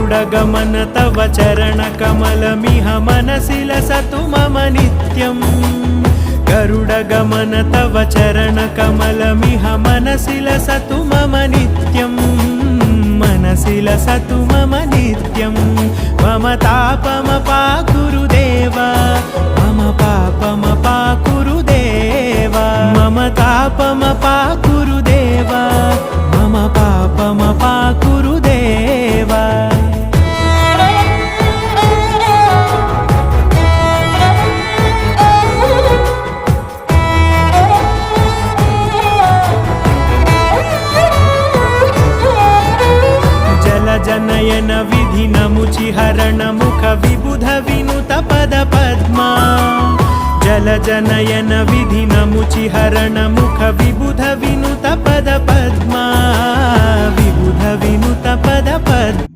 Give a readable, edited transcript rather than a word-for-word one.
गरुडगमन तव चरणकमलमिह मनसि लसतु मम नित्यम् गरुडगमन तव चरणकमलमिह मनसि लसतु मम नित्यम् मनसि लसतु मम नित्यम् मम तापमपाकुरु देव मम पापमपाकुरु देव मम तापमपाकुरु देव मम पापमपाकुरु देव जनयन विधिनमुचिहरण मुख विबुध विनुत पद पद्मा जल जनयन विधिनमुचिहरण मुख विबुध विनुत पद पद्मा विबुध विनुत पद पद्मा